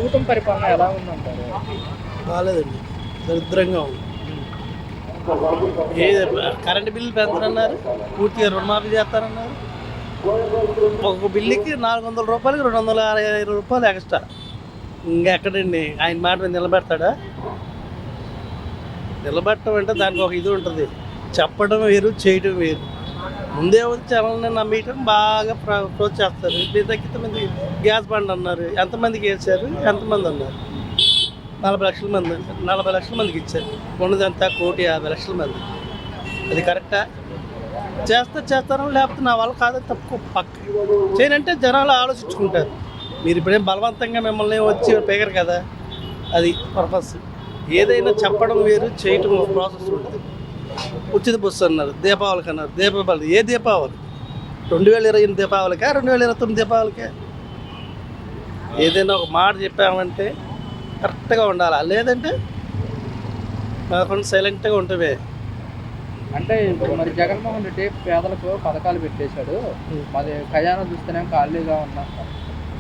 కూటమి పరిపాలన ఎలా ఉందంటారు? బాగాలేదండి, దరిద్రంగా ఉంది. ఏ కరెంటు బిల్లు పెంచనన్నారు, పూర్తిగా రుణమాఫీ చేస్తారన్నారు. ఒక బిల్లుకి 400 రూపాయలకి 265 రూపాయలు ఎక్స్ట్రా. ఇంకెక్కడండి ఆయన మాట మీద నిలబెడతాడా? నిలబెట్టడం అంటే దానికి ఒక ఇది ఉంటుంది, చెప్పడం వేరు చేయడం వేరు. ముందే వచ్చి జనాలని నమ్మేయటం బాగా ప్రోత్సహిస్తారు. ఇంతమంది గ్యాస్ బండ్ అన్నారు, ఎంతమందికి వేసారు, ఎంతమంది అన్నారు? 40 లక్షల మంది, 40 లక్షల మందికి ఇచ్చారు. ఉన్నదంతా 1,50,00,000 మంది. అది కరెక్టా? చేస్తాను, లేకపోతే నా వల్ల కాదని తప్పుకో పక్క చేయనంటే జనాలు ఆలోచించుకుంటారు. మీరు ఇప్పుడేం బలవంతంగా మిమ్మల్ని వచ్చి పేగరు కదా, అది పర్పస్. ఏదైనా చెప్పడం వేరు, చేయటం ప్రాసెస్ ఉంటుంది. ఉచిత బస్సు అన్నారు, దీపావళికి అన్నారు. దీపావళి ఏ దీపావళి? 2028 దీపావళికా, 2029 దీపావళికా? ఏదైనా ఒక మాట చెప్పామంటే కరెక్ట్గా ఉండాలి, లేదంటే కాకుండా సైలెంట్గా ఉంటవే. అంటే ఇప్పుడు మరి జగన్మోహన్ రెడ్డి పేదలకు పథకాలు పెట్టేశాడు, మరి ఖజానా చూస్తేనే ఖాళీగా ఉన్నా.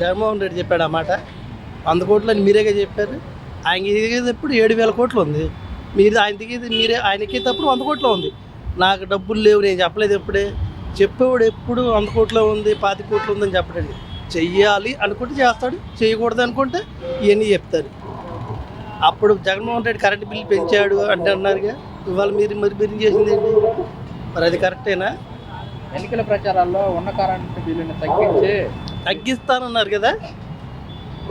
జగన్మోహన్ రెడ్డి చెప్పాడు ఆ మాట. 100 కోట్లు అని మీరేగా చెప్పారు. ఆయన దిగేటప్పుడు 7,000 కోట్లు ఉంది. మీరు ఆయన దిగేది ఆయనకి తప్పుడు 100 కోట్లు ఉంది. నాకు డబ్బులు లేవు నేను చెప్పలేదు. ఎప్పుడే చెప్పేవాడు ఎప్పుడు 100 కోట్లు ఉంది, 25 కోట్లు ఉందని చెప్పడండి. చెయ్యాలి అనుకుంటే చేస్తాడు, చేయకూడదు అనుకుంటే ఇవన్నీ చెప్తారు. అప్పుడు జగన్మోహన్ రెడ్డి కరెంటు బిల్లు పెంచాడు అంటే అన్నారుగా, ఇవాళ మీరు చేసింది ఏంటి? మరి అది కరెక్టేనా? ఎన్నికల ప్రచారాల్లో ఉన్న కరెంటు బిల్లుని తగ్గిస్తానన్నారు కదా.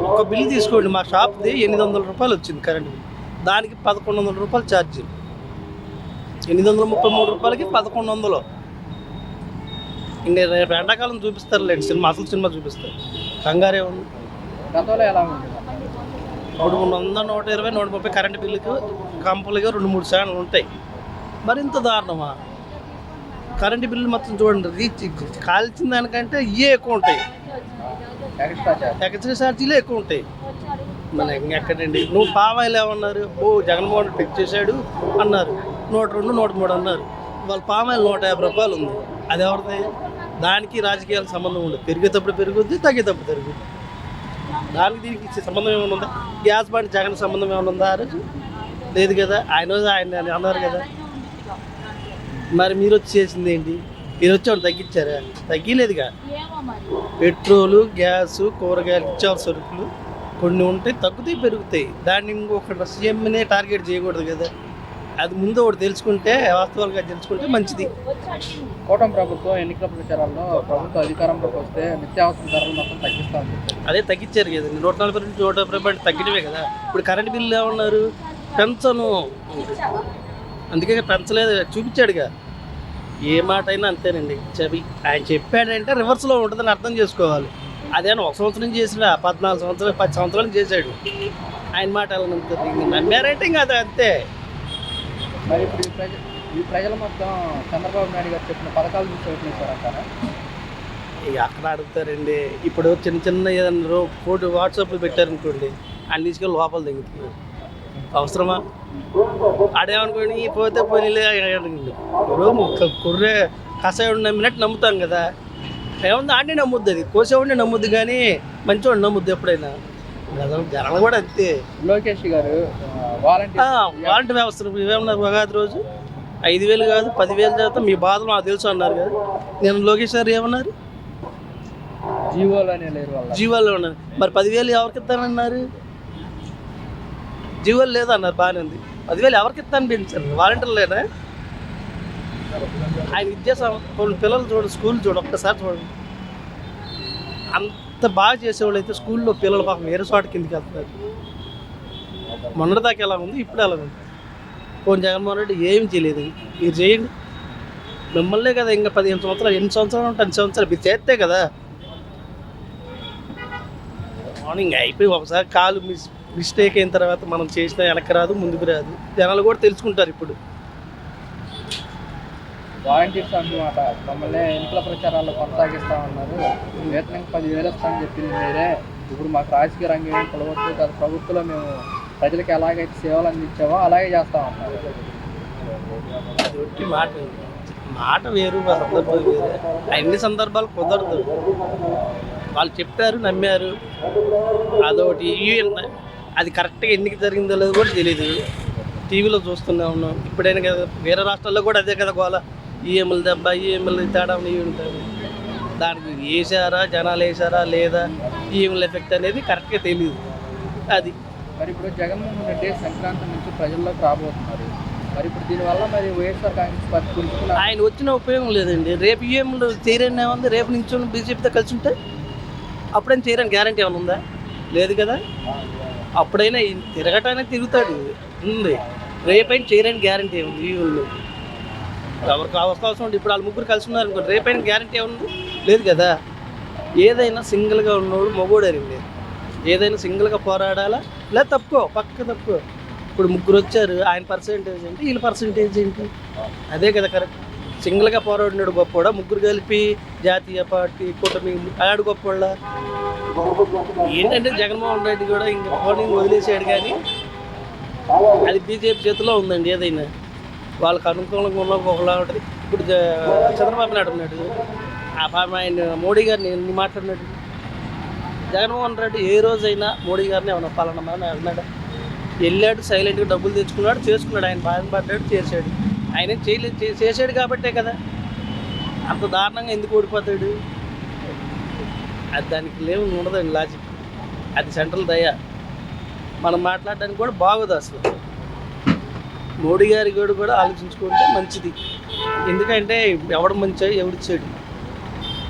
ఒక బిల్లు తీసుకోండి, మా షాప్ది 800 రూపాయలు వచ్చింది కరెంటు బిల్లు, దానికి 1,100 రూపాయలు ఛార్జీ. 833 రూపాయలకి 1,100. ఇంకా రేపు ఎండాకాలం చూపిస్తారులేండి సినిమా, అసలు సినిమా చూపిస్తారు. కంగారే ఉంది. గతంలో ఎలా ఉంది? ఇప్పుడు 100, 120, 130 కరెంటు బిల్లుకు కంపల్గా 2-3 ఛానళ్ళు ఉంటాయి. మరింత దారుణమా? కరెంటు బిల్లు మొత్తం చూడండి, కాల్చిన దానికంటే ఇవే ఎక్కువ ఉంటాయి, ఎక్స్ట్రా ఛార్జీలే ఎక్కువ ఉంటాయి. మన ఎక్కడండి? నువ్వు పామాయిల్ ఏమన్నారు? జగన్మోహన్ రెడ్డి ఫిక్స్ చేశాడు అన్నారు, 102, 103 అన్నారు. వాళ్ళ పామాయిల్ 150 రూపాయలు ఉంది. అది ఎవరిది? దానికి రాజకీయాలకు సంబంధం ఉండదు. పెరిగేటప్పుడు పెరుగుద్ది, తగ్గేటప్పుడు పెరుగుద్ది. దానికి దీనికి సంబంధం ఏమైనా ఉందా? గ్యాస్ బండ్ జగన్ సంబంధం ఏమైనా ఉందా? ఆ రోజు లేదు కదా. ఆయన అన్నారు కదా. మరి మీరు వచ్చి చేసింది ఏంటి? మీరు వచ్చి తగ్గించారా? తగ్గిలేదుగా. పెట్రోలు, గ్యాసు, కూరగాయలు, ఇచ్చాల్సిన సరుకులు కొన్ని ఉంటాయి, తగ్గుతాయి, పెరుగుతాయి. దాన్ని ఇంకొక సీఎంనే టార్గెట్ చేయకూడదు కదా. అది ముందు ఒకటి తెలుసుకుంటే, వాస్తవాలుగా తెలుసుకుంటే మంచిది. కూటమి ప్రభుత్వం ఎన్నికల ప్రచారాల్లో ప్రభుత్వ అధికారంలోకి వస్తే నిత్యావసర ధరలు మొత్తం తగ్గిస్తాను. అదే తగ్గించారు కదా, 140 నుంచి 150 తగ్గినవే కదా. ఇప్పుడు కరెంటు బిల్లు ఏమన్నారు? పెంచను, అందుకే పెంచలేదు, చూపించాడుగా. ఏ మాట అయినా అంతేనండి. ఆయన చెప్పాడంటే రివర్స్లో ఉంటుందని అర్థం చేసుకోవాలి. అదేనా 1 సంవత్సరం చేసినా, 14 సంవత్సరాలు 10 సంవత్సరాలు చేశాడు. ఆయన మాట ఎలా నమ్ముతుంది? నమ్మారంటే ఇంకా అది అంతే. మరి ఇప్పుడు ఈ ప్రజలు మొత్తం చంద్రబాబు నాయుడు గారు చెప్పిన పథకాలు చూసి ఓట్లేసారంటారా? ఇక అక్కడ అడుగుతారండి. ఇప్పుడు చిన్న ఏదన్నా ఫోటో వాట్సాప్లో పెట్టారనుకోండి, ఆయన తీసుకెళ్ళి లోపల దిగుతున్నారు. అవసరమా? ఆడేమనుకోండి పోతే పోనీ. ఇప్పుడు కుర్రే కషాయుడు నమ్మినట్టు నమ్ముతాం కదా. ఏమన్నా ఆడిని నమ్ముద్ది, అది కోసేవాడిని నమ్ముద్ది, కానీ మంచివాడిని నమ్ముద్ది ఎప్పుడైనా. జనాలు కూడా అంతే. లోకేష్ గారు వాలంటీర్ వ్యవస్థ ఏమన్నారు? ఉగాది రోజు 5,000 కాదు 10,000 చేస్తాం, మీ బాధలు నాకు తెలుసు అన్నారు కదా. నేను లోకేష్ గారు ఏమన్నారు? జీవోలో ఉన్నారు. మరి 10,000 ఎవరికి ఇస్తానన్నారు? జీవోలు లేదన్నారు, బాగానే ఉంది. 10,000 ఎవరికి ఇస్తాను పెంచారు? వాలంటీర్లేనా? ఆయన విద్యా పిల్లలు చూడండి, స్కూల్ చూడండి, ఒక్కసారి చూడండి. అంత బాగా చేసేవాళ్ళు అయితే స్కూల్లో పిల్లలు పాపం వేరే చోట కిందికి వెళ్తున్నారు. మొన్నటిదాకా ఎలా ఉంది, ఇప్పుడు ఎలా ఉంది? పోనీ జగన్మోహన్ రెడ్డి ఏం చేయలేదు. మీరు చేయండి, మిమ్మల్నే కదా. ఇంకా 15 సంవత్సరాలు, 8 సంవత్సరాలు ఉంటే 10 సంవత్సరాలు మీరు చేస్తే కదా. మార్నింగ్ అయిపోయి ఒకసారి కాలు మిస్టేక్ అయిన తర్వాత మనం చేసినా వెనక్కి రాదు, ముందుకు రాదు. జనాలు కూడా తెలుసుకుంటారు. ఇప్పుడు వాలంటీర్స్ అన్నమాట మమ్మల్ని ఎన్నికల ప్రచారాల్లో కొనసాగిస్తామన్నారు. వేతనం 10,000 వస్తామని చెప్పింది మీరే. ఇప్పుడు మాకు రాజకీయ రంగం ఏం కొలవద్దు కదా, ప్రభుత్వంలో మేము ప్రజలకు ఎలాగైతే సేవలు అందించామో అలాగే చేస్తామన్నారు. అది మాట వేరు, సందర్భాలు వేరు. అన్ని సందర్భాలు కుదరదు. వాళ్ళు చెప్పారు, నమ్మారు. అదొకటి అది కరెక్ట్గా ఎందుకు జరిగిందో లేదో కూడా తెలియదు. టీవీలో చూస్తూనే ఉన్నాం. ఇప్పుడైనా కదా వేరే రాష్ట్రాల్లో కూడా అదే కదా గోల. ఈఎంఎల్ దెబ్బ, ఈఎంఎల్ తేడా ఉంటాయి. దానికి వేసారా, జనాలు వేసారా లేదా, ఈఎంఎల్ ఎఫెక్ట్ అనేది కరెక్ట్గా తెలియదు. అది మరి ఇప్పుడు జగన్మోహన్ రెడ్డి సంక్రాంతి నుంచి ప్రజల్లోకి రాబోతున్నారు. మరి ఇప్పుడు దీనివల్ల మరి వైఎస్ఆర్ కాంగ్రెస్ పార్టీ గురించి ఆయన వచ్చిన ఉపయోగం లేదండి. రేపు ఈఎంలు చేయరని ఏముంది? రేపు నుంచి బీజేపీతో కలిసి ఉంటే అప్పుడైనా చేయరని గ్యారంటీ ఏమైనా ఉందా? లేదు కదా. అప్పుడైనా తిరగటానికి తిరుగుతాడు ఉంది. రేపైనా చేయరని గ్యారంటీ ఏముంది? ఈఎంలు ఎవరికి అవకాశం ఉంది. ఇప్పుడు వాళ్ళు ముగ్గురు కలిసి ఉన్నారు అనుకో, రేపైనా గ్యారంటీ ఏముంది? లేదు కదా. ఏదైనా సింగిల్గా ఉన్నవాడు మొగోడరింది. ఏదైనా సింగిల్గా పోరాడాలా, లేదా తప్పుకో, పక్క తప్పుకో. ఇప్పుడు ముగ్గురు వచ్చారు, ఆయన పర్సెంటేజ్ ఏంటి, వీళ్ళ పర్సెంటేజ్ ఏంటి? అదే కదా కరెక్ట్. సింగిల్గా పోరాడినాడు గొప్పవాడా, ముగ్గురు కలిపి జాతీయ పార్టీ కూటమి ఆడు గొప్పవాళ్ళ? ఏంటంటే జగన్మోహన్ రెడ్డి కూడా ఇంకా పోలింగ్ వదిలేసాడు, కానీ అది బీజేపీ చేతిలో ఉందండి. ఏదైనా వాళ్ళకి అనుకూలంగా ఉన్న ఒకలా ఉంటుంది. ఇప్పుడు చంద్రబాబు నాయుడు ఉన్నాడు, ఆయన మోడీ గారిని ఎన్ని మాట్లాడినాడు. జగన్మోహన్ రెడ్డి ఏ రోజైనా మోడీ గారిని ఏమన్నా పాలన అన్నాడు? వెళ్ళాడు, సైలెంట్గా డబ్బులు తెచ్చుకున్నాడు, చేసుకున్నాడు. ఆయన బాధపడ్డాడు, చేశాడు. ఆయన చేశాడు కాబట్టే కదా. అంత దారుణంగా ఎందుకు ఓడిపోతాడు? అది దానికి లేవు ఉండదండి లాజిక్. అది సెంట్రల్ దయ. మనం మాట్లాడడానికి కూడా బాగోదు అసలు. మోడీ గారి కూడా ఆలోచించుకుంటే మంచిది. ఎందుకంటే ఎవడు మంచి ఎవడిచ్చాడు?